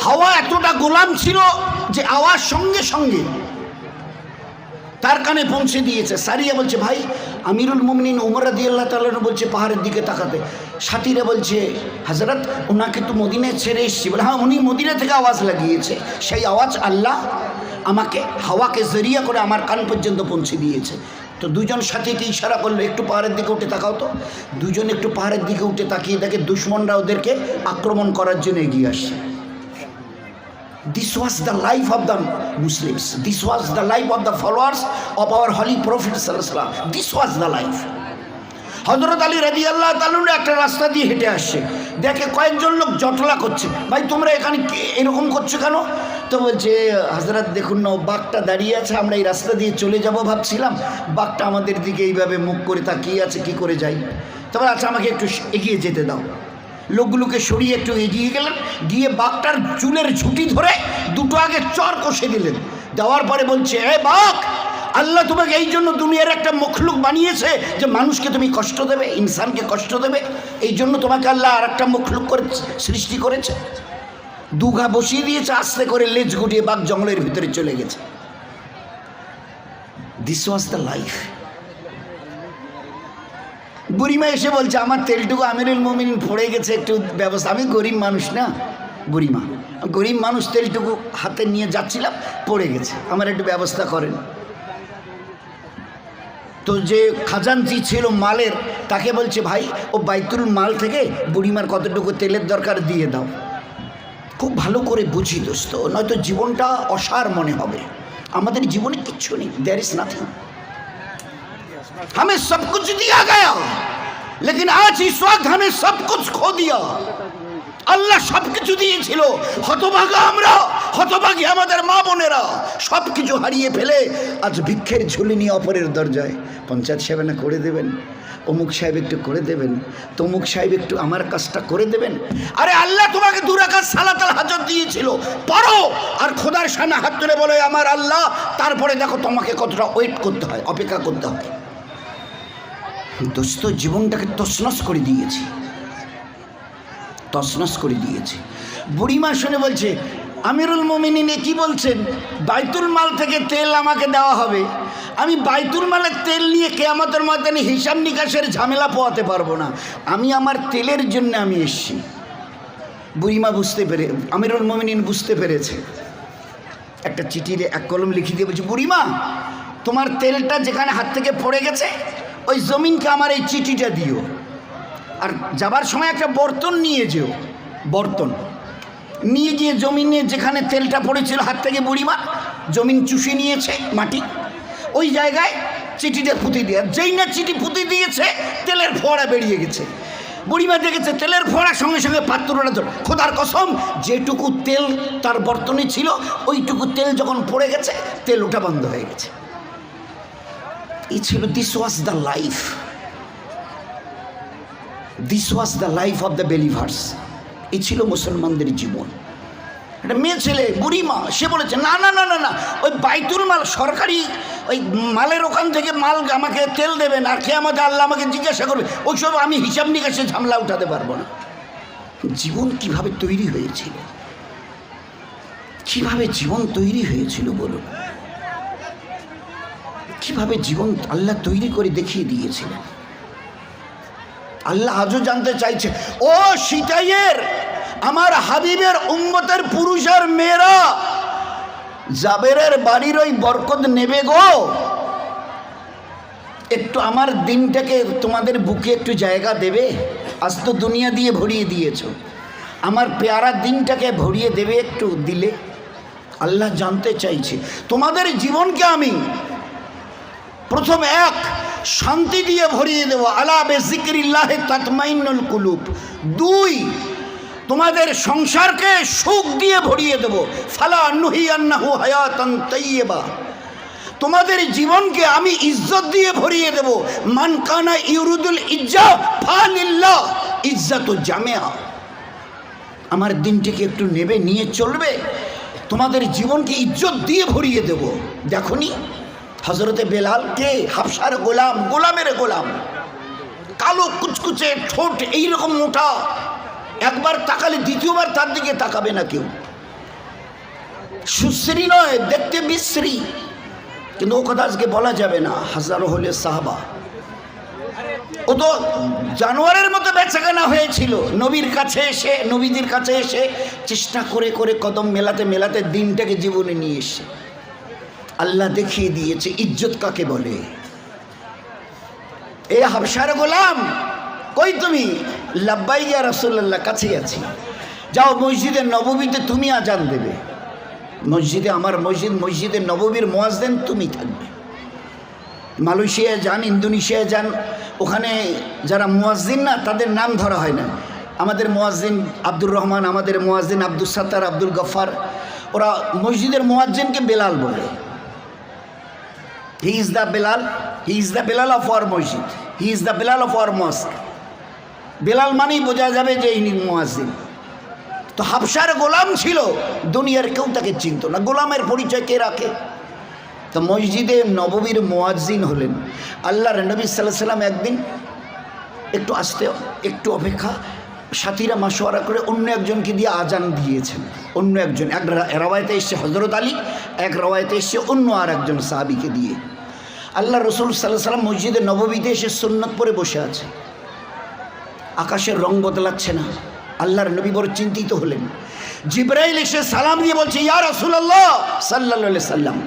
হাওয়া এতটা গোলাম ছিল যে আওয়াজ সঙ্গে সঙ্গে তার কানে পৌঁছে দিয়েছে। সারিয়া বলছে, ভাই আমিরুল মুমিনিন উমর রাদিয়াল্লাহু তাআলা বলছে পাহাড়ের দিকে তাকাতে। সাথীরা বলছে, হযরত ওনাকে তো মদিনায় ছেড়ে এসেছি। বলে, হ্যাঁ, উনি মদিনা থেকে আওয়াজ লাগিয়েছে, সেই আওয়াজ আল্লাহ আমাকে হাওয়াকে জরিয়া করে আমার কান পর্যন্ত পৌঁছে দিয়েছে। তো দুজন সাথীকে ইশারা করলো, একটু পাহাড়ের দিকে উঠে তাকাও তো। দুজন একটু পাহাড়ের দিকে উঠে তাকিয়ে দেখে দুশমনরা ওদেরকে আক্রমণ করার জন্য এগিয়ে আসছে। This was the life of the Muslims. This was the life of the followers of our holy Prophet sallallahu alaihi wasallam. This was the life. হযরত আলী রাদিয়াল্লাহু তাআলা একটা রাস্তা দিয়ে হেঁটে আসছে, দেখে কয়েকজন লোক জটলা করছে। ভাই তোমরা এখানে এরকম করছো কেন? তো বলছে, হযরত দেখুন না, বাঘটা দাঁড়িয়ে আছে, আমরা এই রাস্তা দিয়ে চলে যাব ভাবছিলাম, বাঘটা আমাদের দিকে এইভাবে মুখ করে তাকিয়ে আছে, কি করে যাই? তবে আচ্ছা আমাকে একটু এগিয়ে যেতে দাও। লোকগুলোকে সরিয়ে একটু এগিয়ে গেলেন, গিয়ে বাঘটার চুলের ঝুঁটি ধরে দুটো আগে চর কষে দিলেন। দেওয়ার পরে বলছে, এ বাঘ, আল্লাহ তোমাকে এই জন্য দুনিয়ার একটা মখলুক বানিয়েছে যে মানুষকে তুমি কষ্ট দেবে, ইনসানকে কষ্ট দেবে, এই জন্য তোমাকে আল্লাহ আর একটা মখলুক করে সৃষ্টি করেছে। দুঘা বসিয়ে দিয়েছে, আস্তে করে লেজ গুটিয়ে বাঘ জঙ্গলের ভিতরে চলে গেছে। This was the life. বুড়িমা এসে বলছে, আমার তেলটুকু আমিরুল মুমিনিন পড়ে গেছে, একটু ব্যবস্থা। আমি গরিব মানুষ না, বুড়িমা গরিব মানুষ, তেলটুকু হাতে নিয়ে যাচ্ছিলাম, পড়ে গেছে, আমার একটু ব্যবস্থা করেন। তো যে খাজানচি ছিল মালের, তাকে বলছে, ভাই ও বাইতুল মাল থেকে বুড়িমার কতটুকু তেলের দরকার দিয়ে দাও। খুব ভালো করে বুঝি দোস্ত, নয়তো জীবনটা অসার মনে হবে। আমাদের জীবনে কিচ্ছু নেই, देयर इज नथिंग। हमें सब कुछ दिया गया, लेकिन आज इस वक्त हमें सब कुछ खो दिया। আল্লাহ সব কিছু দিয়েছিল, হতভাগা আমরা, হতভাগী আমাদের মা বোনেরা, সব কিছু হারিয়ে ফেলে আজ ভিক্ষের ঝুলি নিয়ে অপরের দরজায়। পঞ্চায়েত সাহেব না করে দেবেন, অমুক সাহেব একটু করে দেবেন, তমুক সাহেব একটু আমার কাজটা করে দেবেন। আরে আল্লাহ তোমাকে 2 রাকাত সালাতুল হাজত দিয়েছিল, পড়ো আর খোদার সামনে হাত তুলে বলো আমার আল্লাহ। তারপরে দেখো তোমাকে কতটা ওয়েট করতে হয়, অপেক্ষা করতে হয়। দোস্ত জীবনটাকে তছনছ করে দিয়েছি, তছনছ করে দিয়েছে। বুড়িমা শুনে বলছে, আমিরুল মুমিনিন কি বলছেন? বাইতুল মাল থেকে তেল আমাকে দেওয়া হবে, আমি বাইতুল মালের তেল নিয়ে কিয়ামতের ময়দানে হিসাব নিকাশের ঝামেলা পোয়াতে পারবো না, আমি আমার তেলের জন্য আমি এসেছি। বুড়িমা বুঝতে পেরে, আমিরুল মুমিনিন বুঝতে পেরেছে, একটা চিঠির এক কলম লিখে দিয়ে বলছে, বুড়িমা তোমার তেলটা যেখানে হাত থেকে পড়ে গেছে ওই জমিনকে আমার এই চিঠিটা দিও, আর যাবার সময় একটা বর্তন নিয়ে যেও। বর্তন নিয়ে গিয়ে জমিনে যেখানে তেলটা পড়েছিল হাত থেকে, বুড়িমা জমিন চুষে নিয়েছে মাটি, ওই জায়গায় চিঠিটা পুঁতে দিয়ে, যেই না চিঠি পুঁতে দিয়েছে তেলের ফোয়ারা বেরিয়ে গেছে। বুড়িমা দেখেছে তেলের ফোয়ারার সঙ্গে সঙ্গে পাত্রটা ধরে, খোদার কসম যেটুকু তেল তার বর্তনে ছিল ওইটুকু তেল যখন পড়ে গেছে তেল ওঠা বন্ধ হয়ে গেছে। এই ছিল, this was the life, this was the life of the believers. এই ছিল মুসলমানদের জীবন। একটা মেয়ে ছেলে বুড়িমা, সে বলেছে, না না না না না, ওই বাইতুল মাল সরকারি ওই মালের ওখান থেকে মাল আমাকে তেল দেবেন, আর কিয়ামতে আল্লাহ আমাকে জিজ্ঞাসা করবে, ওইসব আমি হিসাব নিকাশে ঝামেলা উঠাতে পারবো না। জীবন কিভাবে তৈরি হয়েছিল, কিভাবে জীবন তৈরি হয়েছিল বলুন, কিভাবে জীবন আল্লাহ তৈরি করে দেখিয়ে দিয়েছিলেন। আল্লাহ আজও জানতে চাইছে, ও সিতাইয়ের আমার হাবিবের উম্মতের পুরুষের মেয়েরা, জাবেরের বাড়ির ওই বরকত নেবে গো, একটু আমার দিনটাকে তোমাদের বুকে একটু জায়গা দেবে? আজ তো দুনিয়া দিয়ে ভরিয়ে দিয়েছো, আমার পেয়ারা দিনটাকে ভরিয়ে দেবে একটু দিলে? আল্লাহ জানতে চাইছে তোমাদের জীবনকে আমি প্রথম এক শান্তি দিয়ে ভরিয়ে দেব, আলা বিযিকরিল্লাহি তাতমাইন্নুল কুলুব। 2 তোমাদের সংসারকে সুখ দিয়ে ভরিয়ে দেব, ফালা নুহিয়ান্নাহু হায়াতান তাইয়্যিবা। তোমাদের জীবনকে আমি ইজ্জত দিয়ে ভরিয়ে দেব, মান কানা ইউরিদুল ইজ্জা ফালিল্লাহ ইজ্জাতু জামিআ। আমার দিনটিকে একটু নেবে, নিয়ে চলবে, তোমাদের জীবনকে ইজ্জত দিয়ে ভরিয়ে দেব। দেখনি হজরতে বেলাল কে? হাবশার গোলাম, গোলামের গোলাম, কালো কুচকুচে ঠোঁট এইরকম মোটা, একবার তাকালে দ্বিতীয়বার তার দিকে তাকাবে না কেউ। সুশ্রী নয়, দেখতে বিশ্রী, কিন্তু ও কথা আজকে বলা যাবে না। হাজারো হলে সাহাবা, ও তো জানোয়ারের মতো বেচাকেনা হয়েছিল। নবীর কাছে এসে, নবীদের কাছে এসে চেষ্টা করে করে কদম মেলাতে মেলাতে দিনটাকে জীবনে নিয়ে এসে আল্লাহ দেখিয়ে দিয়েছে ইজ্জত কাকে বলে। এ হাবশার গোলাম, কই তুমি? লাব্বাই ইয়া রাসূলুল্লাহ, কাছেই আছি। যাও মসজিদে নববীতে তুমি আজান দেবে। মসজিদে, আমার মসজিদ, মসজিদে নববীর মুয়াজ্জিন তুমি থাকবে। মালয়েশিয়ায় যান, ইন্দোনেশিয়ায় যান, ওখানে যারা মুয়াজ্জিন না তাদের নাম ধরা হয় না। আমাদের মুয়াজ্জিন আব্দুর রহমান, আমাদের মুয়াজ্জিন আব্দুল সাত্তার, আব্দুল গফার, ওরা মসজিদের মুয়াজ্জিনকে বেলাল বলে। He is the Bilal, he is the Bilal of our মসজিদ, he is the Bilal of our mosque. Bilal মানেই বোঝা যাবে যে ইনি মুয়াজ্জিন। তো হাবশার গোলাম ছিল, দুনিয়ার কেউ তাকে চিনত না। গোলামের পরিচয় কে রাখে? তো মসজিদে নববীর মুয়াজ্জিন হলেন আল্লাহর নবী সাল্লাল্লাহু আলাইহি সাল্লাম। একদিন একটু আসতে, একটু অপেক্ষা, সাথীরা মাশওয়ারা করে অন্য একজনকে দিয়ে আজান দিয়েছেন। অন্য একজন, এক রাওয়ায়াতে এসছে হযরত আলী, এক রাওয়ায়াতে এসছে অন্য আর একজন সাহাবীকে দিয়ে। আল্লাহ রসুল সাল্লাল্লাহু আলাইহি সাল্লাম মসজিদে নববীতে এসে সুন্নত পরে বসে আছে। আকাশের রং বদলাচ্ছে না। আল্লাহর নবী বড় চিন্তিত হলেন। জিবরাইল এসে সালাম দিয়ে বলছে, ইয়া রাসূলুল্লাহ সাল্লাল্লাহু আলাইহি সাল্লাম,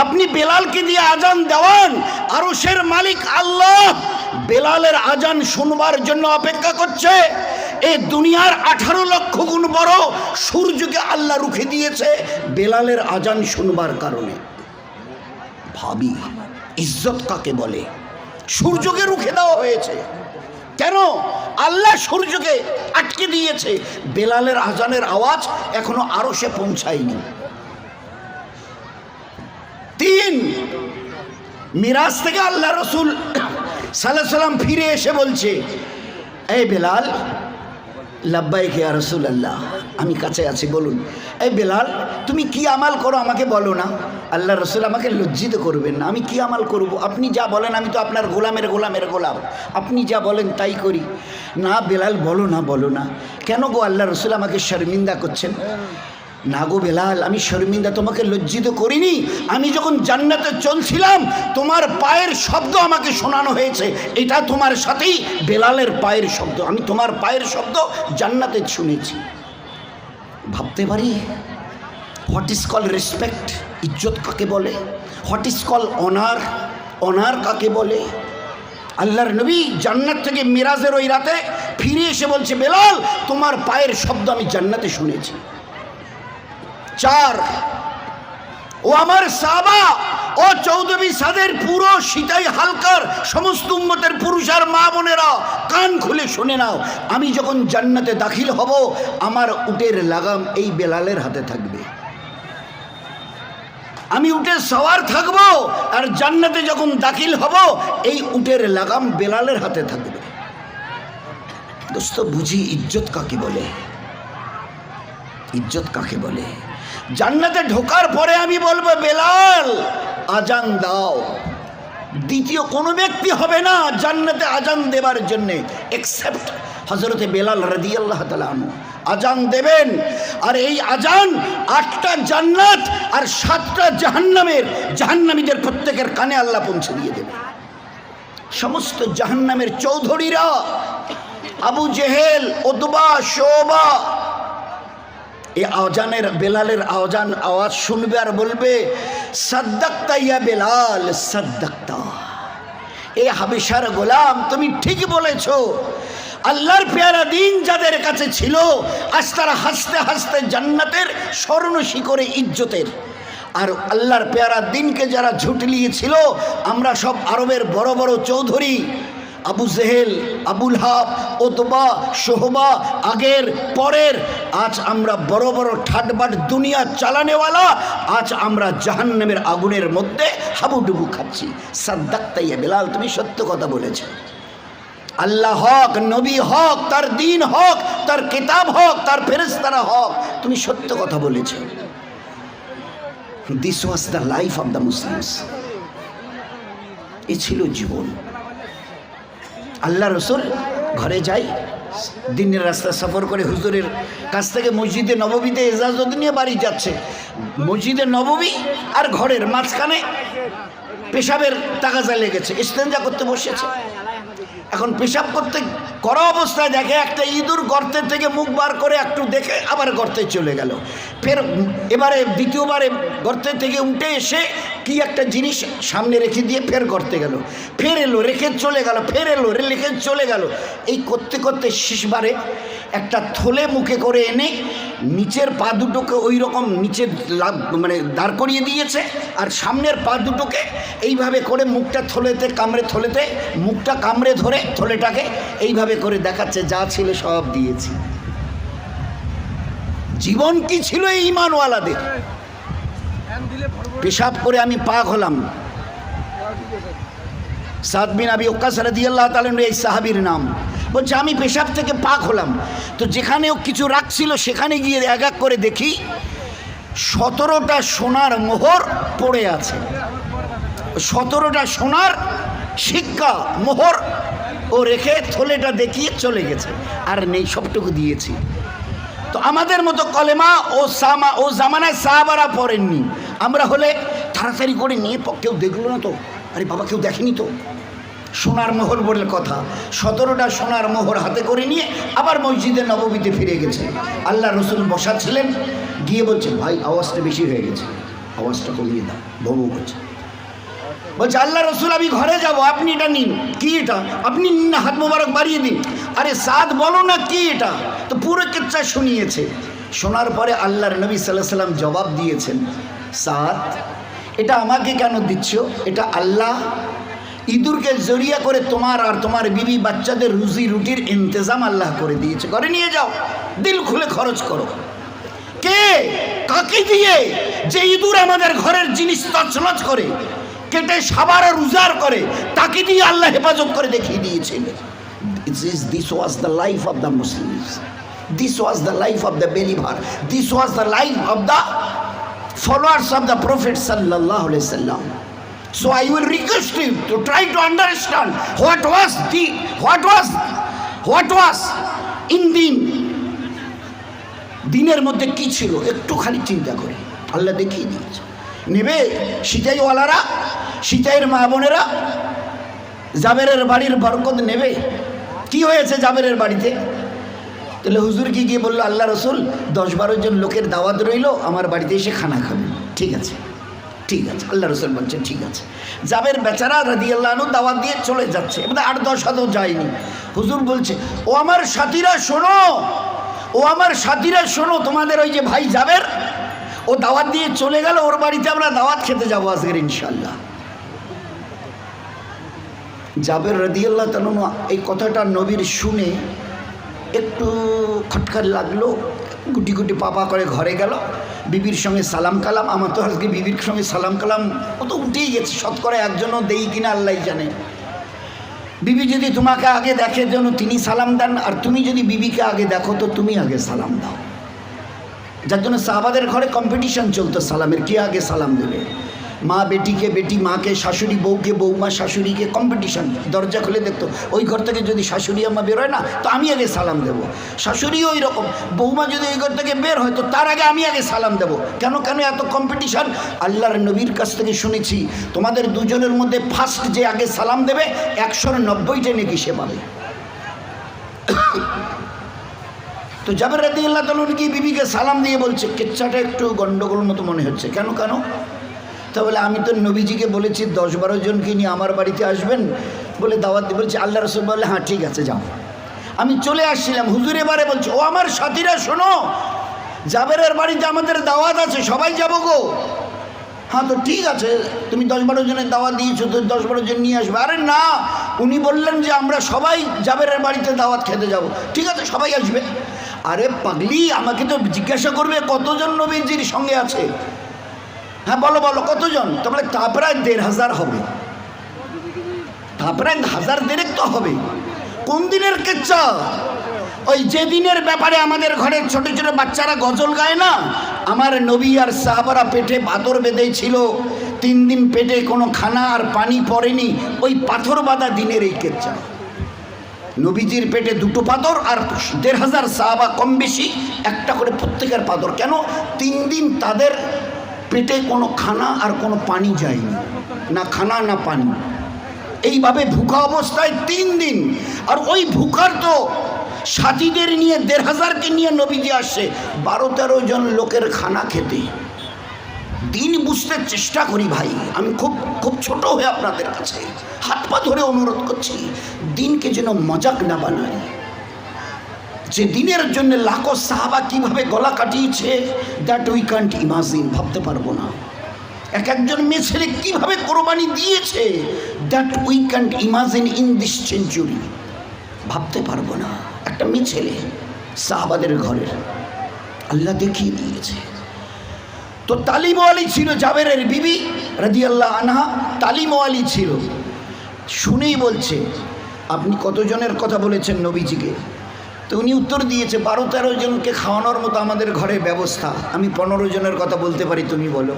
আপনি বেলালকে দিয়ে আজান দেওয়ান, আরশের মালিক আল্লাহ বেলালের আজান শুনবার জন্য অপেক্ষা করছে। এই দুনিয়ার 18 লক্ষ গুণ বড় সূর্যকে আল্লাহ রুখে দিয়েছে বেলালের আজান শুনবার কারণে। ভাবি ইজ্জত কাকে বলে? সূর্যকে রুখে দেওয়া হয়েছে কেন? আল্লাহ সূর্যকে আটকে দিয়েছে। বেলালের আজানের আওয়াজ এখনো আরশে পৌঁছায়নি। 3, মিরাজ থেকে আল্লাহ রসুল সাল্লাল্লাহু আলাইহি সাল্লাম ফিরে এসে বলছে, এই বেলাল। লাব্বাইক ইয়া রাসূলুল্লাহ, আমি কাছে আছি, বলুন। এই বেলাল, তুমি কি আমাল করো আমাকে বলো না। আল্লাহ রসুল, আমাকে লজ্জিত করবেন না, আমি কি আমাল করব? আপনি যা বলেন, আমি তো আপনার গোলামের গোলামের গোলাম, আপনি যা বলেন তাই করি। না বেলাল, বলো না, বলো না। কেন গো আল্লাহ রসুল, আমাকে শর্মিন্দা করছেন? না গো বেলাল, আমি শর্মিন্দা, তোমাকে লজ্জিত করিনি। আমি যখন জান্নাতে চলছিলাম তোমার পায়ের শব্দ আমাকে শোনানো হয়েছে। এটা তোমার সাথেই বেলালের পায়ের শব্দ, আমি তোমার পায়ের শব্দ জান্নাতে শুনেছি। ভাবতে পারি হোয়াট ইজ কল রেসপেক্ট, ইজ্জত কাকে বলে? What is call honour, honour কাকে বলে? আল্লাহর নবী জান্নাত থেকে মিরাজের ওই রাতে ফিরে এসে বলছে, বেলাল তোমার পায়ের শব্দ আমি জান্নাতে শুনেছি। 4, ও আমার সাহাবা, ও চৌধুরী সাদের পুরো সিতাই হালকার সমস্ত উম্মতের পুরুষ আর মা বোনেরা কান খুলে শুনে নাও, আমি যখন জান্নাতে দাখিল হব আমার উটের লাগাম এই বেলালের হাতে থাকবে। আমি উটের সওয়ার থাকব, আর জান্নাতে যখন দাখিল হব এই উটের লাগাম বেলালের হাতে থাকবে। দোস্ত, বুঝি ইজ্জত কাকে বলে? ইজ্জত কাকে বলে? জান্নাতে ঢোকার পরে আমি বলবো, বেলাল আজান দাও। দ্বিতীয় কোনো ব্যক্তি হবে না জান্নাতে আজান দেবার জন্যে এক্সেপ্ট হযরতে বেলাল রাদিয়াল্লাহু তাআলা আনহু আজান দেবেন। আর এই আজান 8টা জান্নাত আর 7টা জাহান্নামের জাহান্নামীদের প্রত্যেকের কানে আল্লাহ পৌঁছে দিয়ে দেবে। সমস্ত জাহান্নামের চৌধুরীরা, আবু জেহেল, উতবা, শোবা, এই আজানের, বেলালের আওয়াজ শুনবে আর বলবে, সাদ্দাক্তা ইয়া বেলাল, সাদ্দাক্তা। এ হাবেশার গোলাম, তুমি ঠিক বলেছ। আল্লাহর পেয়ারা দিন যাদের কাছে ছিল, আজ তারা হাসতে হাসতে জান্নাতের স্বর্ণ শিখরে ইজ্জতের। আর আল্লাহর পেয়ারা দিনকে যারা ঝুটলিয়েছিল, আমরা সব আরবের বড় বড় চৌধুরী, আবু জেহেল, আবুল হাব, উতবা, শোহবা, আগের পরের, আজ আমরা বড় বড় ঠাটবাট দুনিয়া চালানেওয়ালা, আজ আমরা জাহান্নামের আগুনের মধ্যে হাবুডুবু খাচ্ছি। সাদ্দাক্তা ইয়া বেলাল, তুমি সত্য কথা বলেছ। আল্লাহ হক, নবী হক, তার দিন হক, তার কিতাব হক, তার ফেরেশতারা হক, তুমি সত্য কথা বলেছ। This was the life of the Muslims. এ ছিল জীবন। আল্লাহ রসুল ঘরে যাই, দিনের রাস্তা সফর করে হুজুরের কাছ থেকে মসজিদে নববীতে এজাজত নিয়ে বাড়ি যাচ্ছে। মসজিদে নববী আর ঘরের মাঝখানে পেশাবের তাগাজা লেগেছে, ইস্তেঞ্জা করতে বসেছে। এখন পেশাব করতে করা অবস্থায় দেখে একটা ইঁদুর গর্তের থেকে মুখ বার করে একটু দেখে আবার গর্তে চলে গেল। ফের এবারে দ্বিতীয়বারে গর্তের থেকে উঠে এসে কি একটা জিনিস সামনে রেখে দিয়ে ফের গর্তে গেল, ফের এলো রেখে চলে গেল, ফের এলো রেখে চলে গেল। এই করতে করতে শেষবারে একটা থলে মুখে করে এনে নিচের পা দুটোকে ওই রকম নিচে মানে দাঁড় করিয়ে দিয়েছে, আর সামনের পা দুটোকে এইভাবে করে মুখটা থলেতে মুখটা কামড়ে ধরে থলেটাকে এইভাবে করে দেখাচ্ছে যা ছিল সব দিয়েছি। জীবন কি ছিল এই ঈমানওয়ালাদের। পেশাব করে আমি পাক হলাম। সাদ বিন আবি ওয়াক্কাস রাদিয়াল্লাহু তাআলা এই সাহাবীর নাম। বলছে আমি পেশাব থেকে পাক হলাম, তো যেখানেও কিছু রাখছিল সেখানে গিয়ে এক এক করে দেখি 17টা সোনার মোহর পড়ে আছে। 17টা সোনার সিক্কা মোহর ও রেখে থলেটা দেখিয়ে চলে গেছে, আর নেই, সবটুকু দিয়েছি। তো আমাদের মতো কলেমা ও জামানায় সাহাবারা পড়েননি। আমরা হলে তাড়াতাড়ি করে নিয়ে, কেউ দেখলো না তো, আরে বাবা কেউ দেখেনি তো, সোনার মোহর বলে কথা। 17টা সোনার মোহর হাতে করে নিয়ে আবার মসজিদে নববীতে ফিরে গেছে। আল্লাহ রসুল বসা ছিলেন, গিয়ে বলছে ভাই আওয়াজটা বেশি হয়ে গেছে, আওয়াজটা কমিয়ে দাও, বউ বলছে। বলছে আল্লাহ রসুল আমি ঘরে যাব, আপনি এটা নিন। কি এটা? আপনি নিন না, হাত মোবারক বাড়িয়ে দিন। আরে সাদ বলো না কি এটা? তো পুরো কিচ্ছা শুনিয়েছে। শোনার পরে আল্লাহর নবী সাল্লাল্লাহু আলাইহি সাল্লাম জবাব দিয়েছেন, সাদ এটা আমাকে কেন দিচ্ছ? এটা আল্লাহ ইঁদুরকে জড়িয়ে করে তোমার আর তোমার বিবি বাচ্চাদের রুজি রুটির ইন্তজাম আল্লাহ করে দিয়েছে। ঘরে নিয়ে যাও, দিল খুলে খরচ করো। কে কাকে দিয়ে? যে ইঁদুর আমাদের ঘরের জিনিস তছনছ করে, কেটে সাবার আর উজাড় করে, তাকে দিয়ে আল্লাহ হেফাজত করে দেখিয়ে দিয়েছেন। This was the life of the Muslims. This was the life of the believer. This was the life of the followers of the Prophet sallallahu alaihi wasallam. So I will request you to try to understand what was in দিনের মধ্যে কি ছিল, একটু খালি চিন্তা করে আল্লাহ দেখিয়ে দিয়েছে। নেবে সিতাইওয়ালারা, সিতাইয়ের মা বোনেরা জাবেরের বাড়ির বরকত নেবে। কি হয়েছে জাবেরের বাড়িতে? তাহলে হুজুর কি গিয়ে বললো, আল্লাহ রসুল 10-12 জন লোকের দাওয়াত রইল, আমার বাড়িতে এসে খানা খাবে। ঠিক আছে, ঠিক আছে। আল্লাহ রসুল বলছেন ঠিক আছে। জাবের বেচারা রাদিয়াল্লাহু আনহু দাওয়াত দিয়ে চলে যাচ্ছে, মানে 8-10 হাতও যায়নি। হুজুর বলছে, ও আমার সাথীরা শোনো, ও আমার সাথীরা শোনো, তোমাদের ওই যে ভাই জাবের, ও দাওয়াত দিয়ে চলে গেল, ওর বাড়িতে আমরা দাওয়াত খেতে যাবো আজকের ইনশাল্লাহ। জাবের রাদিয়াল্লাহু তাআলা এই কথাটা নবীর শুনে একটু খটখট লাগলো, গুটি গুটি পাপা করে ঘরে গেল, বিবির সঙ্গে সালাম কালাম। আমার তো আজকে বিবির সঙ্গে সালাম কালাম ও তো উঠেই গেছে, শতকরা একজনও দেই কিনা আল্লাহ জানে। বিবি যদি তোমাকে আগে দেখে যেন তিনি সালাম দেন, আর তুমি যদি বিবিকে আগে দেখো তো তুমি আগে সালাম দাও। যার জন্য সাহাবাদের ঘরে কম্পিটিশন চলতো সালামের, কে আগে সালাম দেবে। মা বেটিকে, বেটি মাকে, শাশুড়ি বউকে, বৌমা শাশুড়িকে, কম্পিটিশন। দরজা খুলে দেখতো ওই ঘর থেকে যদি শাশুড়ি আম্মা বেরোয় না তো আমি আগে সালাম দেবো, শাশুড়িও ওই রকম, বৌমা যদি ওই ঘর থেকে বের হয় তো তার আগে আমি আগে সালাম দেবো। কেন কেন এত কম্পিটিশন? আল্লাহর নবীর কাছ থেকে শুনেছি তোমাদের দুজনের মধ্যে ফার্স্ট যে আগে সালাম দেবে 190টা নেকি সে পাবে। তো জাবের রাদিয়াল্লাহু তাআলা কি বিবিকে সালাম দিয়ে বলছে, কিচ্ছাটা একটু গন্ডগোল মতো মনে হচ্ছে। কেন কেন? তা বলে আমি তো নবীজিকে বলেছি 10-12 জনকে নিয়ে আমার বাড়িতে আসবেন বলে দাওয়াত দিয়ে। বলছে আল্লাহ রসুল বললে হ্যাঁ ঠিক আছে যাও। আমি চলে আসছিলাম, হুজুর এবারে বলছে, ও আমার সাথীরা শোনো, জাবেরের বাড়িতে আমাদের দাওয়াত আছে, সবাই যাবো গো। হ্যাঁ তো ঠিক আছে, তুমি 10-12 জনের দাওয়াত দিয়েছো তো 10-12 জন নিয়ে আসবে। আরে না, উনি বললেন যে আমরা সবাই জাবেরের বাড়িতে দাওয়াত খেতে যাব। ঠিক আছে সবাই আসবে। আরে পাগলি, আমাকে তো জিজ্ঞাসা করবে কতজন নবীজির সঙ্গে আছে। হ্যাঁ বলো বলো কতজন? তারপরে তা প্রায় 1500 হবে, তা প্রায় 1000 তো হবে। কোন দিনের কিচ্ছা? ওই যে দিনের ব্যাপারে আমাদের ঘরের ছোট ছোট বাচ্চারা গজল গায় না, আমার নবী আর সাহাবারা পেটে পাথর বেঁধে ছিল, 3 দিন পেটে কোনো খানা আর পানি পড়েনি, ওই পাথর বাঁধা দিনের এই কিচ্ছা। নবীজির পেটে 2টো পাথর আর 1500 সাহাবা কম বেশি একটা করে প্রত্যেকের পাথর। কেন? 3 দিন তাদের পেটে কোনো খানা আর কোনো পানি যায়নি, না খানা না পানি, এইভাবে ভুখা অবস্থায় 3 দিন। আর ওই ভুখার তো সাথীদের নিয়ে 1500কে নিয়ে নবীজি আসছে 12-13 জন লোকের খানা খেতে। দিন বুঝতে চেষ্টা করি ভাই, আমি খুব খুব ছোট হয়ে আপনাদের কাছে হাত পা ধরে অনুরোধ করছি, দিনকে যেন মজাক না বানায়। যে দিনের জন্য লাখো সাহাবা কিভাবে গলা কাটিয়েছে, দ্যাট উই ক্যান্ট ইমাজিন, ভাবতে পারবো না। এক একজন মেয়ে ছেলে কিভাবে কোরবানি দিয়েছে, that we can't imagine in this century, ভাবতে পারবো না। একটা মেয়ে ছেলে সাহাবাদের ঘরের, আল্লাহ দেখিয়ে দিয়েছে। তো তালিমওয়ালি ছিল জাবেরের বিবি রাদিয়াল্লাহু আনহা, তালিমওয়ালি ছিল। শুনেই বলছে, আপনি কতজনের কথা বলেছেন নবীজিকে? তো উনি উত্তর দিয়েছে, 12-13 জনকে খাওয়ানোর মতো আমাদের ঘরে ব্যবস্থা, আমি 15 জনের কথা বলতে পারি, তুমি বলো।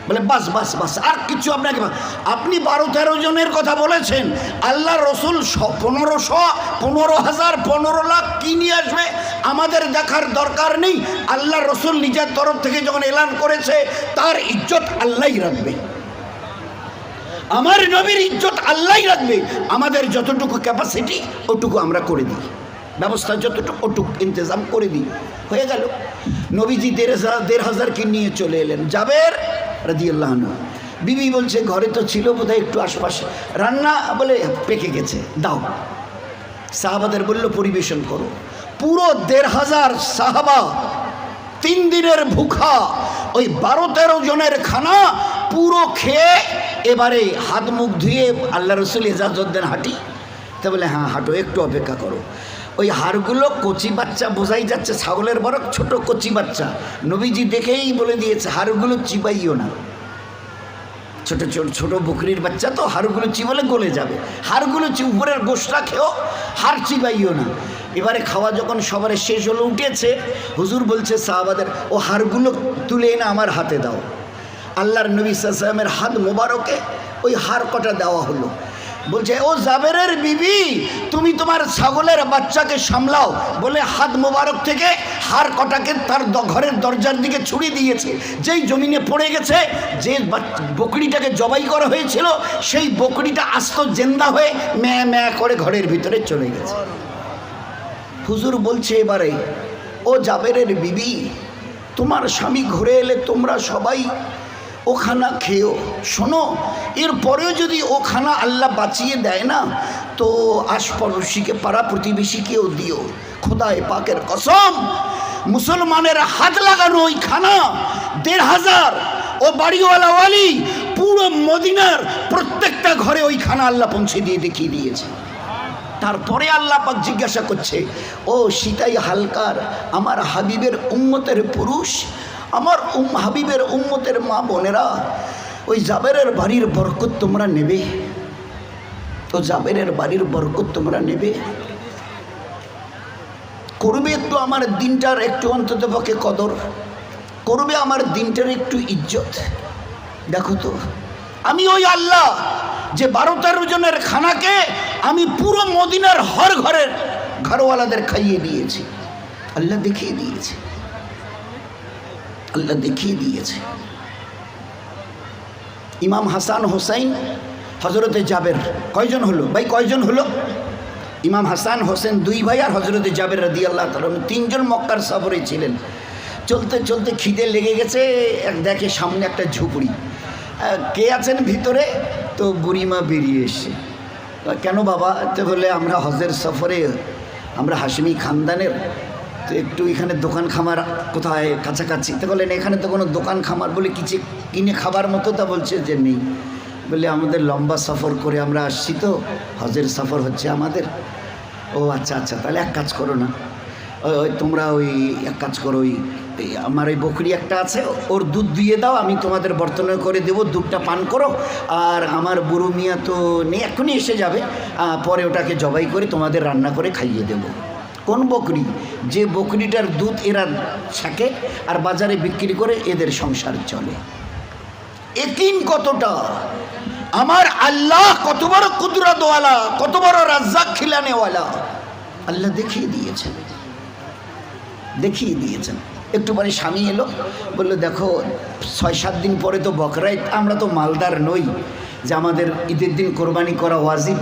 বলে বাস বাস বাস, আর কিছু আপনাকে, আপনি 12-13 জনের কথা বলেছেন, আল্লাহ রসুল 1500, 15,000, 15 লাখ কি নিয়ে আসবে আমাদের দেখার দরকার নেই। আল্লাহ রসুল নিজের তরফ থেকে যখন এলান করেছে, তার ইজ্জত আল্লাহই রাখবে, আমার নবীর ইজ্জত আল্লাহই রাখবে। আমাদের যতটুকু ক্যাপাসিটি ওটুকু আমরা করে দিই, ব্যবস্থা যতটুকু ওটুকু ইন্তজাম করে দিই। হয়ে গেল। নবীজি 1500কে নিয়ে চলে এলেন। জাবের রাদিয়াল্লাহু আনহু, বিবি বলছে ঘরে তো ছিল বোধহয় একটু আশপাশে, রান্না বলে পেকে গেছে, দাও। সাহাবাদের বলল পরিবেশন করো। পুরো 1500 সাহাবা 3 দিনের ভুখা, ওই 12-13 জনের খানা পুরো খেয়ে এবারে হাত মুখ ধুয়ে আল্লাহ রসুল ইজাজত দেন, হাঁটি। তা বলে হ্যাঁ হাঁটো, একটু অপেক্ষা করো। ওই হাড়গুলো কচি বাচ্চা, বোঝাই যাচ্ছে ছাগলের বড় ছোট কচি বাচ্চা। নবীজি দেখেই বলে দিয়েছে হাড়গুলো চিবাইও না, ছোট ছোট ছোট বকরির বাচ্চা তো, হাড়গুলো চিবালে গলে যাবে, হাড়গুলো উপরের গোশটা খেয়েও হাড় চিবাইও না। এবারে খাওয়া যখন সবার শেষ হলো, উঠেছে, হুজুর বলছে সাহাবাদের, ও হাড়গুলো তুলে এনে আমার হাতে দাও। আল্লাহর নবী সাল্লাল্লাহু আলাইহি ওয়াসাল্লামের হাত মোবারকে ওই হাড় কটা দেওয়া হলো। বলছে ও জাবেরের বিবি, তুমি তোমার ছাগলের বাচ্চাকে সামলাও বলে হাত মোবারক থেকে হাড় কটাকে তার ঘরের দরজার দিকে ছুড়ে দিয়েছে। যেই জমিনে পড়ে গেছে, যে বকরিটাকে জবাই করা হয়েছিল, সেই বকরিটা আস্ত জেন্দা হয়ে ম্যা ম্যা করে ঘরের ভিতরে চলে গেছে। হুজুর বলছে এবারে, ও জাবেরের বিবি, তোমার স্বামী ঘুরে এলে তোমরা সবাই ও খানা খেও। শোনো, এরপরেও যদি ও খানা আল্লাহ বাঁচিয়ে দেয় না, তো আশপড়শিকে, পাড়া প্রতিবেশীকেও দিও। খোদায়ে পাকের কসম, মুসলমানের হাত লাগানো ওই খানা 1500, ও বাড়িওয়ালা ওয়ালি পুরো মদিনার প্রত্যেকটা ঘরে ওই খানা আল্লাহ পৌঁছে দিয়ে দেখিয়ে দিয়েছে। তারপরে আল্লাহ পাক জিজ্ঞাসা করছে, ও সিতাই হালকার আমার হাবিবের উম্মতের পুরুষ, আমার হাবিবের উম্মতের মা বোনেরা, ওই জাবেরের বাড়ির বরকত তোমরা নেবে? তো জাবেরের বাড়ির বরকত তোমরা নেবে, করবে একটু আমার দিনটার একটু অন্তত পক্ষে কদর করবে, আমার দিনটার একটু ইজ্জত। দেখো তো, আমি ওই আল্লাহ যে 12-13 জনের খানাকে আমি পুরো মদিনার হর ঘরের ঘরওয়ালাদের খাইয়ে দিয়েছি। আল্লাহ দেখিয়ে দিয়েছে, আল্লাহ দেখিয়ে দিয়েছে। ইমাম হাসান হোসাইন হজরতে জাবের, কয়জন হলো ভাই, কয়জন হলো? ইমাম হাসান হোসেন 2 ভাই, আর হজরতে জাবের রাদিয়াল্লাহু তাআলা 3 জন মক্কার সফরে ছিলেন। চলতে চলতে খিদে লেগে গেছে, দেখে সামনে একটা ঝুপড়ি, কে আছেন ভিতরে? তো বুড়িমা বেরিয়ে এসছে। কেন বাবা? তো বলে আমরা হজের সফরে, আমরা হাশমি খানদানের, তো একটু এখানে দোকান খামার কোথায় কাছাকাছি? তো বললেন এখানে তো কোনো দোকান খামার বলে কিছু কিনে খাবার মতো, তা বলছে যে নেই। বলে আমাদের লম্বা সফর করে আমরা আসছি, তো হজের সফর হচ্ছে আমাদের। ও আচ্ছা আচ্ছা, তাহলে এক কাজ করো না, ওই তোমরা ওই এক কাজ করো, ওই আমার ওই বকরি একটা আছে, ওর দুধ দিয়ে দাও, আমি তোমাদের বর্তনে করে দেবো, দুধটা পান করো। আর আমার বুড়ো মিয়া তো নেই, এক্ষুনি এসে যাবে, পরে ওটাকে জবাই করে তোমাদের রান্না করে খাইয়ে দেবো। কোন বকরি? যে বকরিটার দুধ এরা ছাকে আর বাজারে বিক্রি করে এদের সংসার চলে। একিন কতটা! আমার আল্লাহ কত বড় কুদরতওয়ালা, কত বড় রাজ্জাক খিলানেওয়ালা, আল্লাহ দেখিয়ে দিয়েছেন, দেখিয়ে দিয়েছেন। একটু পরে স্বামী এলো, বললো দেখো 6-7 দিন পরে তো বকরাইদ, আমরা তো মালদার নই যে আমাদের ঈদের দিন কোরবানি করা ওয়াজিব,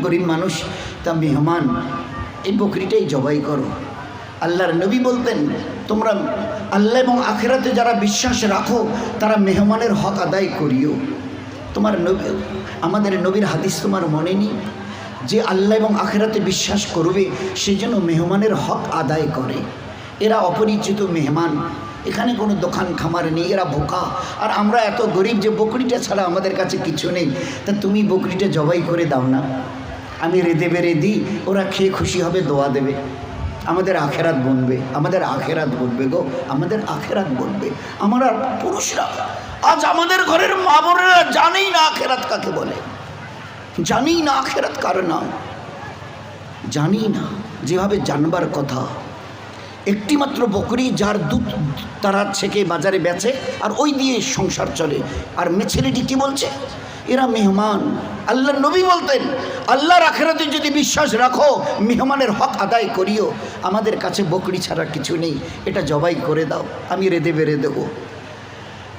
গরিব মানুষ, তা মেহমান এই বকরিটাই জবাই করো। আল্লাহর নবী বলতেন তোমরা আল্লাহ এবং আখিরাতে যারা বিশ্বাস রাখো তারা মেহমানের হক আদায় করিও। তোমার নবী, আমাদের নবীর হাদিস তোমার মনে নেই যে আল্লাহ এবং আখিরাতে বিশ্বাস করবে সেই জন্য মেহমানের হক আদায় করে। এরা অপরিচিত মেহমান, এখানে কোনো দোকান খামার নেই, এরা বোকা, আর আমরা এত গরিব যে বকরিটা ছাড়া আমাদের কাছে কিছু নেই। তা তুমি বকরিটা জবাই করে দাও না, আমি রেঁধে বেড়ে দিই, ওরা খেয়ে খুশি হবে, দোয়া দেবে, আমাদের আখেরাত বনবে, আমাদের আখেরাত বনবে গো, আমাদের আখেরাত বনবে। আমরা পুরুষরা আজ আমাদের ঘরের মা বোনেরা জানেই না আখেরাত কাকে বলে, জানেই না আখেরাত কার নাম, জানি না যেভাবে জানবার কথা। একটি মাত্র বকরি যার দুধ তারা ছেঁকে বাজারে বেচে আর ওই দিয়ে সংসার চলে। আর ছেলেটি কি বলছে, এরা মেহমান। আল্লাহর নবী বলতেন আল্লাহর আখিরাতে যদি বিশ্বাস রাখো মেহমানের হক আদায় করিও, আমাদের কাছে বকরি ছাড়া কিছু নেই, এটা জবাই করে দাও, আমি রেঁধে বেড়ে দেবো।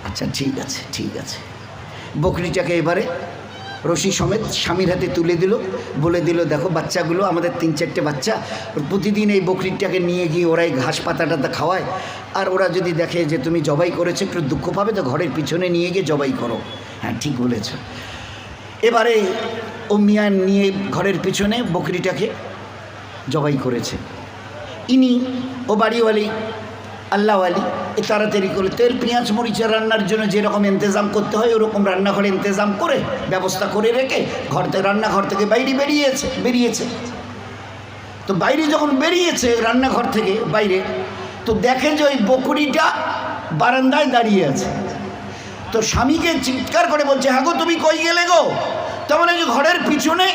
আচ্ছা ঠিক আছে, ঠিক আছে। বকরিটাকে এবারে রশি সমেত স্বামীর হাতে তুলে দিল, বলে দিল দেখো বাচ্চাগুলো, আমাদের 3-4টে বাচ্চা, প্রতিদিন এই বকরিটাকে নিয়ে গিয়ে ওরাই ঘাস পাতা টাতা খাওয়ায়, আর ওরা যদি দেখে যে তুমি জবাই করেছো একটু দুঃখ পাবে, তো ঘরের পিছনে নিয়ে গিয়ে জবাই করো। হ্যাঁ ঠিক বলেছ। এবারে ও মিয়া নিয়ে ঘরের পিছনে বকরিটাকে জবাই করেছে। ইনি ও বাড়িওয়ালি আল্লাহওয়ালি এ তাড়াতাড়ি করে তেল পেঁয়াজ মরিচের রান্নার জন্য যেরকম ইন্তজাম করতে হয় ওরকম রান্নাঘরে ইন্তজাম করে ব্যবস্থা করে রেখে রান্নাঘর থেকে বাইরে বেরিয়েছে। তো বাইরে যখন বেরিয়েছে রান্নাঘর থেকে বাইরে, তো দেখে যে ওই বকরিটা বারান্দায় দাঁড়িয়ে আছে। তো স্বামীকে চিৎকার করে বলছে, হ্যাঁ গো তুমি কই গেলে গো? তার মানে যে ঘরের পিছনে,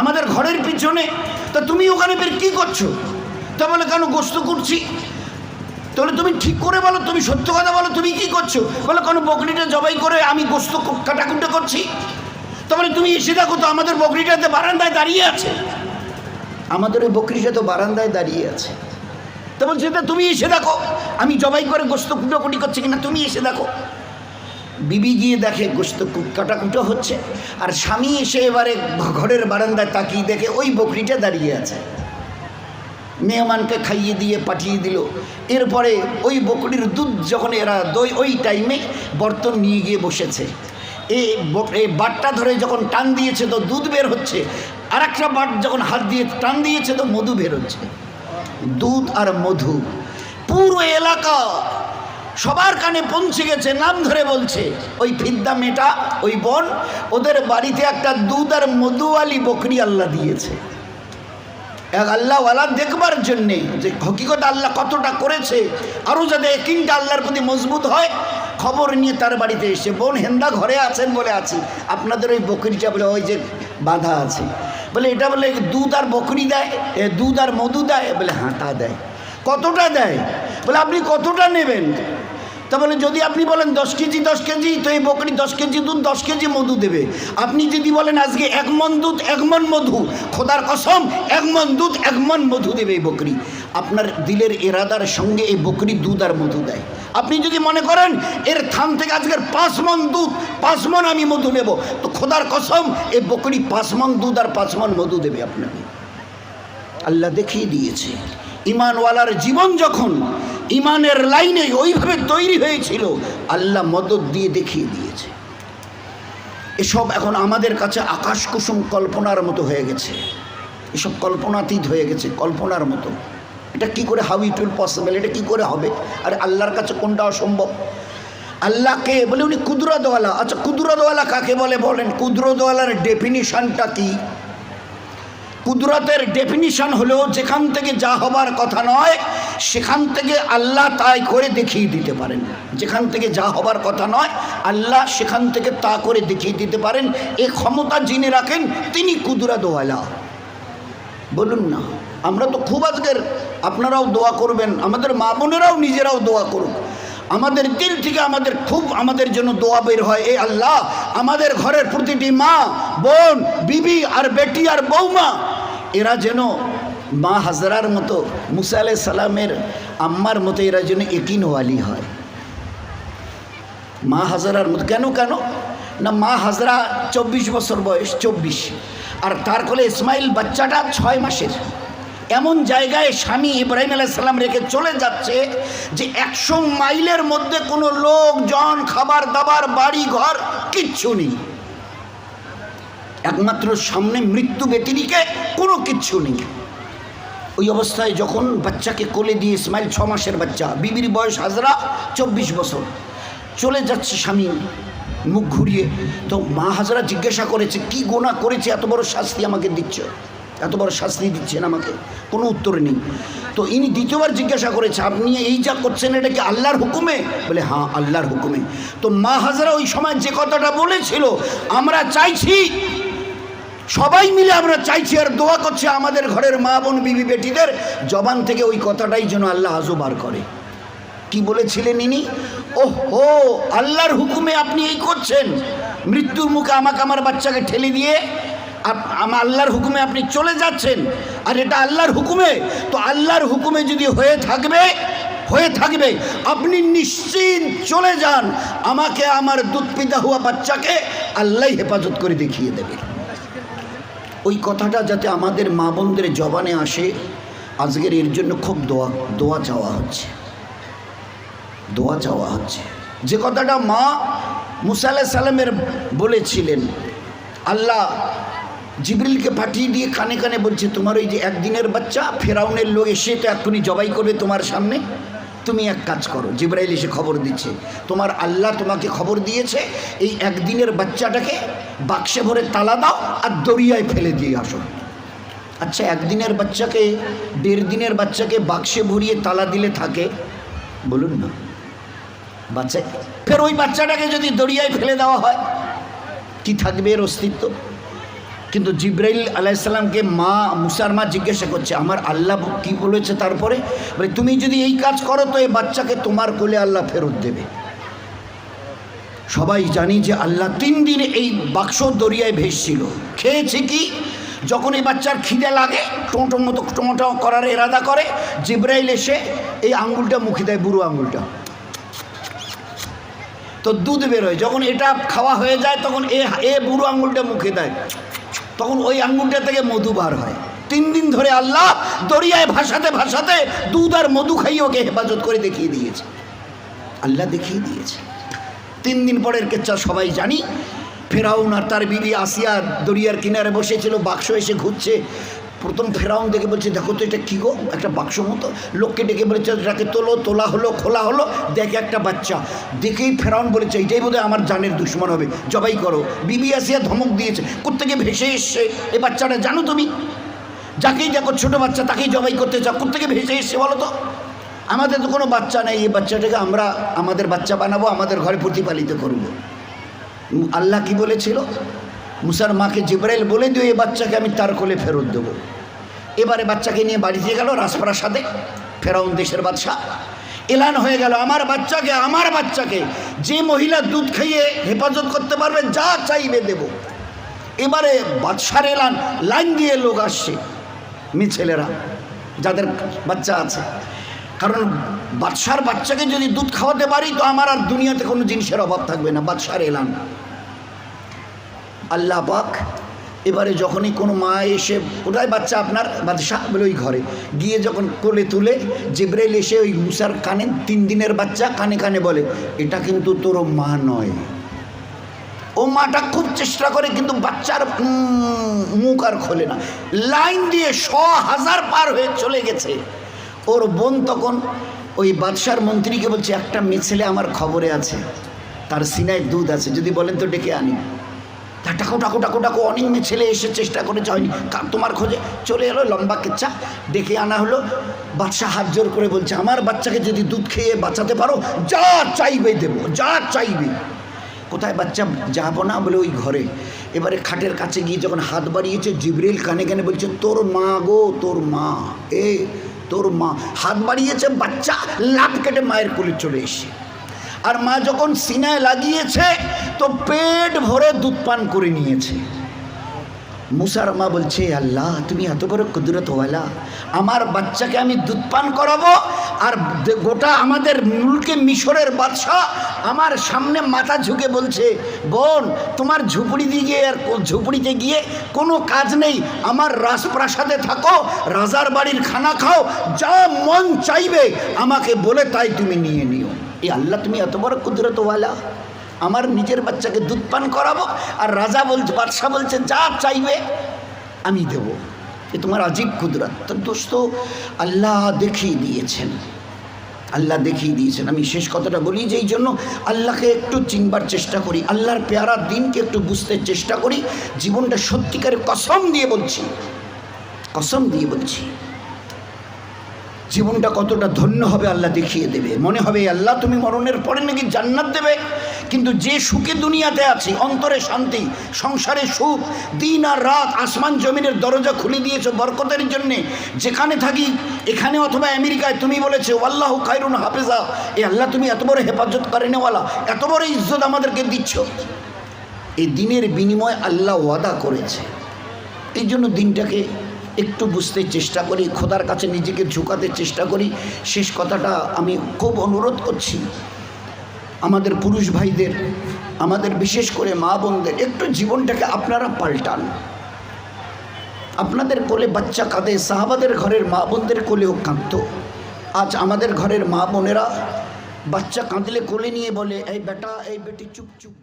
আমাদের ঘরের পিছনে, তা তুমি ওখানে বের কী করছো? তা বলে কেন গোস্ত করছি। তাহলে তুমি ঠিক করে বলো, তুমি সত্য কথা বলো, তুমি কি করছো? বলে কোনো বকরিটা জবাই করে আমি গোস্ত কাটাকুটা করছি। তারপরে তুমি এসে দেখো তো আমাদের বকরিটাতে বারান্দায় দাঁড়িয়ে আছে, আমাদের ওই বকরিটা তো বারান্দায় দাঁড়িয়ে আছে। তো বলছে তুমি এসে দেখো আমি জবাই করে গোস্ত কুটাকুটি করছি কিনা, তুমি এসে দেখো। বিবি গিয়ে দেখে গোস্ত কাটাকুটো হচ্ছে, আর স্বামী এসে এবারে ঘরের বারান্দায় তাকিয়ে দেখে ওই বকরিটা দাঁড়িয়ে আছে। মেহমানকে খাইয়ে দিয়ে পাঠিয়ে দিল। এরপরে ওই বকরির দুধ যখন এরা ওই টাইমে বর্তন নিয়ে গিয়ে বসেছে, এই বাটটা ধরে যখন টান দিয়েছে তো দুধ বের হচ্ছে, আর একটা বাট যখন হাত দিয়ে টান দিয়েছে তো মধু বের হচ্ছে। দুধ আর মধু পুরো এলাকা সবার কানে পৌঁছে গেছে, নাম ধরে বলছে ওই ফিদ্দা মেটা, ওই বোন, ওদের বাড়িতে একটা দুধ আর মধুওয়ালি বকরি আল্লাহ দিয়েছে। এক আল্লাহওয়ালা দেখবার জন্যে যে হকিকত আল্লাহ কতটা করেছে, আরও যাতে একিনটা আল্লাহর প্রতি মজবুত হয়, খবর নিয়ে তার বাড়িতে এসে, বোন হেন্দা ঘরে আছেন? বলে আছি। আপনাদের ওই বকরিটা বলে ওই যে বাঁধা আছে, বলে এটা বলে দুধ আর বকরি দেয়, দুধ আর মধু দেয়? বলে হ্যাঁ তা দেয়। কতটা দেয়? বলে আপনি কতটা নেবেন? তা বলে যদি আপনি বলেন 10 কেজি তো এই বকরি 10 কেজি দুধ 10 কেজি মধু দেবে। আপনি যদি বলেন আজকে 1 মণ দুধ 1 মণ মধু, খোদার কসম 1 মণ দুধ 1 মণ মধু দেবে এই বকরি। আপনার দিলের এরাদার সঙ্গে এই বকরি দুধ আর মধু দেয়। আপনি যদি মনে করেন এর থান থেকে আজকের 5 মণ দুধ 5 মণ আমি মধু নেব, তো খোদার কসম এই বকরি 5 মণ দুধ আর 5 মণ মধু দেবে আপনাকে। আল্লাহ দেখিয়ে দিয়েছে। ইমানওয়ালার জীবন যখন ইমানের লাইনে ওইভাবে তৈরি হয়েছিল, আল্লাহ মদদ দিয়ে দেখিয়ে দিয়েছে। এসব এখন আমাদের কাছে আকাশ কুসুম কল্পনার মতো হয়ে গেছে, এসব কল্পনাতীত হয়ে গেছে, কল্পনার মতো। এটা কি করে, হাউ ইট উইল পসিবল, এটা কি করে হবে? আর আল্লাহর কাছে কোনটা অসম্ভব? আল্লাহকে বলে উনি কুদরতওয়ালা। আচ্ছা কুদরতওয়ালা কাকে বলে বলেন? কুদরতওয়ালার ডেফিনিশনটা কি? কুদরতের ডেফিনিশন হলো যেখান থেকে যা হবার কথা নয় সেখান থেকে আল্লাহ তাই করে দেখিয়ে দিতে পারেন। যেখান থেকে যা হবার কথা নয় আল্লাহ সেখান থেকে তা করে দেখিয়ে দিতে পারেন। এই ক্ষমতা যিনি রাখেন তিনি কুদরতওয়ালা। বলুন না, আমরা তো খুব আজকের, আপনারাও দোয়া করবেন, আমাদের মা বোনেরাও নিজেরাও দোয়া করুক। আমাদের দিল থেকে আমাদের জন্য দোয়া বের হয়, এ আল্লাহ আমাদের ঘরের প্রতিটি মা, বোন, বিবি আর বেটি আর বৌমা এরা যেন মা হাজরার মতো, মুসা আলাইহিস সালামের আম্মার মতো এরা যেন ইয়াকিনওয়ালি হয়। মা হাজরার মতো কেন না, মা হাজরা 24 বছর বয়স, 24, আর তার কোলে ইসমাইল বাচ্চাটা 6 মাসের। এমন জায়গায় স্বামী ইব্রাহিম আলাইহিস সালাম রেখে চলে যাচ্ছে যে 100 মাইলের মধ্যে কোনো লোকজন, খাবার দাবার, বাড়ি ঘর কিচ্ছু নেই, একমাত্র সামনে মৃত্যু ব্যতিরিকে কোনো কিচ্ছু নেই। ওই অবস্থায় যখন বাচ্চাকে কোলে দিয়ে, ইসমাইল 6 মাসের বাচ্চা, বিবির বয়স হাজরা 24 বছর, চলে যাচ্ছে স্বামী মুখ ঘুরিয়ে। তো মা হাজরা জিজ্ঞাসা করেছে, কি গোনা করেছে এত বড় শাস্তি আমাকে দিচ্ছ, এত বড় শাস্তি দিচ্ছেন আমাকে? কোনো উত্তর নেই। তো ইনি দ্বিতীয়বার জিজ্ঞাসা করেছে, আপনি এই যা করছেন এটা কি আল্লাহর হুকুমে? বলে হ্যাঁ, আল্লাহর হুকুমে। তো মা হাজরা ওই সময় যে কথাটা বলেছিল, আমরা চাইছি, সবাই মিলে আমরা চাইছি আর দোয়া করছি আমাদের ঘরের মা বোন, বিবি, বেটিদের জবান থেকে ওই কথাটাই যেন আল্লাহ আজও বার করে। কি বলেছিলেন ইনি? ওহো, আল্লাহর হুকুমে আপনি এই করছেন, মৃত্যুর মুখে আমাকে, আমার বাচ্চাকে ঠেলে দিয়ে আমার আল্লাহর হুকুমে আপনি চলে যাচ্ছেন, আর এটা আল্লাহর হুকুমে। তো আল্লাহর হুকুমে যদি হয়ে থাকবে আপনি নিশ্চিন্ত চলে যান, আমাকে আমার দুধ পিতা হওয়া বাচ্চাকে আল্লাহ হেফাজত করে দেখিয়ে দেবে। ওই কথাটা যাতে আমাদের মা বোনদের জবানে আসে, আজকের এর জন্য খুব দোয়া চাওয়া হচ্ছে। যে কথাটা মা মুসা আলাইহিস সালামের বলেছিলেন, আল্লাহ জিবরিলকে পাঠিয়ে দিয়ে কানে কানে বলছে, তোমার ওই যে একদিনের বাচ্চা, ফেরাউনের লোক এসে তো এক্ষুনি জবাই করবে তোমার সামনে, তুমি এক কাজ করো। জিবরাইল এসে খবর দিচ্ছে, তোমার আল্লাহ তোমাকে খবর দিয়েছে, এই একদিনের বাচ্চাটাকে বাক্সে ভরে তালা দাও আর দরিয়ায় ফেলে দিয়ে আসো। আচ্ছা, একদিনের বাচ্চাকে, 1.5 দিনের বাচ্চাকে বাক্সে ভরিয়ে তালা দিলে থাকে? বলুন না, বাচ্চা ফের ওই বাচ্চাটাকে যদি দরিয়ায় ফেলে দেওয়া হয়, কি থাকবে এর অস্তিত্ব? কিন্তু জিবরাইল আলাইহিস সালামকে মুসার মা জিজ্ঞাসা করছে, আমার আল্লাহ কি বলেছে? তারপরে বলে, তুমি যদি এই কাজ করো তো এই বাচ্চাকে তোমার কোলে আল্লাহ ফেরত দেবে। সবাই জানি যে আল্লাহ 3 দিন এই বাক্স দরিয়ায় ভেসছিল। খেয়েছে কি? যখন এই বাচ্চার খিদে লাগে, টোটো করার এরাদা করে, জিবরাইল এসে এই আঙ্গুলটা মুখে দেয়, বুড়ো আঙ্গুলটা, তো দুধ বেরোয়। যখন এটা খাওয়া হয়ে যায় তখন এ বুড়ো আঙ্গুলটা মুখে দেয়, তখন ওই আঙ্গুলটা থেকে মধু বার হয়। 3 দিন ধরে আল্লাহ দরিয়ায় ভাসাতে দুধ আর মধু খাইয়ে ওকে হেফাজত করে দেখিয়ে দিয়েছে। আল্লাহ দেখিয়ে দিয়েছে। 3 দিন পরের কেচ্ছা সবাই জানি। ফেরাউন আর তার বিবি আসিয়া দরিয়ার কিনারে বসেছিল, বাক্স এসে ঘুরছে। প্রথম ফেরাউন দেখে বলছে, দেখো তো এটা কী গো, একটা বাক্স মতো। লোককে ডেকে বলেছে, এটাকে তোলা হলো, খোলা হলো, দেখে একটা বাচ্চা। দেখেই ফেরাউন বলেছে, এইটাই বোধহয় আমার জানের দুশ্মন হবে, জবাই করো। বিবি আসিয়া ধমক দিয়েছে, কোত্থেকে ভেসে এসছে এই বাচ্চাটা? জানো তুমি, যাকেই দেখো ছোটো বাচ্চা তাকেই জবাই করতে চাও, কোত্থেকে ভেসে এসছে বলো তো? আমাদের তো কোনো বাচ্চা নেই, এই বাচ্চাটাকে আমরা আমাদের বাচ্চা বানাবো, আমাদের ঘরে প্রতিপালিত করব। আল্লাহ কি বলেছিল? মুসার মাকে জিবরাইল বলে দিও, এই বাচ্চাকে আমি তার কোলে ফেরত দেবো। এবারে বাচ্চাকে নিয়ে বাড়িতে গেল রাজপ্রাসাদে। ফেরাউন দেশের বাদশাহ, এলান হয়ে গেল, আমার বাচ্চাকে যে মহিলা দুধ খাইয়ে হেফাজত করতে পারবে যা চাইবে দেব। এবারে বাদশার এলান, লাইন দিয়ে লোক আসছে, মেয়ে ছেলেরা যাদের বাচ্চা আছে, কারণ বাদশার বাচ্চাকে যদি দুধ খাওয়াতে পারি তো আমার আর দুনিয়াতে কোনো জিনিসের অভাব থাকবে না। বাদশার এলান। আল্লাহ পাক এবারে যখনই কোনো মা এসে, ওটাই বাচ্চা আপনার বাদশাহ বলে, ওই ঘরে গিয়ে যখন কোলে তুলে, জিবরাইল এসে ওই মুসার কানে, 3 দিনের বাচ্চা কানে কানে বলে, এটা কিন্তু তোর মা নয়। ও মাটা খুব চেষ্টা করে কিন্তু বাচ্চার মুখ আর খোলে না। লাইন দিয়ে 100,000 পার হয়ে চলে গেছে। ওর বোন তখন ওই বাদশার মন্ত্রীকে বলছে, একটা মেয়ে ছেলে আমার খবরে আছে, তার সিনায় দুধ আছে, যদি বলেন তো ডেকে আনি। তা টাকো অনেক মেয়ে ছেলে এসে চেষ্টা করেছে, হয়নি। তোমার খোঁজে চলে এলো, লম্বা কেচ্চা ডেকে আনা হলো। বাদশাহ হাত জোর করে বলছে, আমার বাচ্চাকে যদি দুধ খেয়ে বাঁচাতে পারো যা চাইবে দেবো, যা চাইবে। কোথায় বাচ্চা? যাবো না বলে ওই ঘরে। এবারে খাটের কাছে গিয়ে যখন হাত বাড়িয়েছে, জিবরিল কানে কানে বলছে, তোর মা গো, তোর মা, তোর মা। হাত বাড়িয়েছে, বাচ্চা লাফ কেটে মায়ের কোলে চলে এসে। আর মা যখন সিনায় লাগিয়েছে তো পেট ভরে দুধ পান করে নিয়েছে। মুসার মা বলছে, আল্লাহ তুমি এত বড় কুদরতওয়ালা, আমার বাচ্চাকে আমি দুধ পান করাবো আর গোটা আমাদের মুলকে মিশরের বাদশাহ আমার সামনে মাথা ঝুঁকে বলছে, বোন তোমার ঝুপড়িতে গিয়ে কোনো কাজ নেই, আমার রাজপ্রাসাদে থাকো, রাজার বাড়ির খানা খাও, যা মন চাইবে আমাকে বলে তাই তুমি নিয়ে নিও। এই আল্লাহ তুমি এত বড় কুদরতওয়ালা, আমার নিজের বাচ্চাকে দুধ পান করাবো আর রাজা বলছে, বাদশাহ বলছে যা চাইবে আমি দেব। এ তোমার আজীব কুদরত। তো দোস্ত আল্লাহ দেখিয়ে দিয়েছেন, আল্লাহ দেখিয়ে দিয়েছেন। আমি শেষ কথাটা বলি যে এই জন্য আল্লাহকে একটু চিনবার চেষ্টা করি, আল্লাহর পেয়ারা দিনকে একটু বুঝতে চেষ্টা করি। জীবনটা সত্যিকারের কসম দিয়ে বলছি, কসম দিয়ে বলছি, জীবনটা কতটা ধন্য হবে আল্লাহ দেখিয়ে দেবে। মনে হবে আল্লাহ তুমি মরণের পরে নাকি জান্নাত দেবে, কিন্তু যে সুখে দুনিয়াতে আছি, অন্তরে শান্তি, সংসারে সুখ, দিন আর রাত আসমান জমিনের দরজা খুলে দিয়েছো বরকতের জন্যে, যেখানে থাকি এখানে অথবা আমেরিকায়, তুমি বলেছো আল্লাহু খায়রুন হাফেজা, এ আল্লাহ তুমি এত বড় হেফাজত করেনেওয়ালা, এত বড় ইজ্জত আমাদেরকে দিচ্ছ। এই দিনের বিনিময় আল্লাহ ওয়াদা করেছে। এই জন্য দিনটাকে একটু বুঝতে চেষ্টা করি, খোদার কাছে নিজেকে ঝুঁকাতে চেষ্টা করি। শেষ কথাটা আমি খুব অনুরোধ করছি আমাদের পুরুষ ভাইদের, আমাদের বিশেষ করে মা বোনদের, একটু জীবনটাকে আপনারা পাল্টান। আপনাদের কোলে বাচ্চা কাঁদে, সাহাবাদের ঘরের মা বোনদের কোলেও কাঁদত। আজ আমাদের ঘরের মা বোনেরা বাচ্চা কাঁদলে কোলে নিয়ে বলে, এই বেটা এই বেটি চুপ চুপ।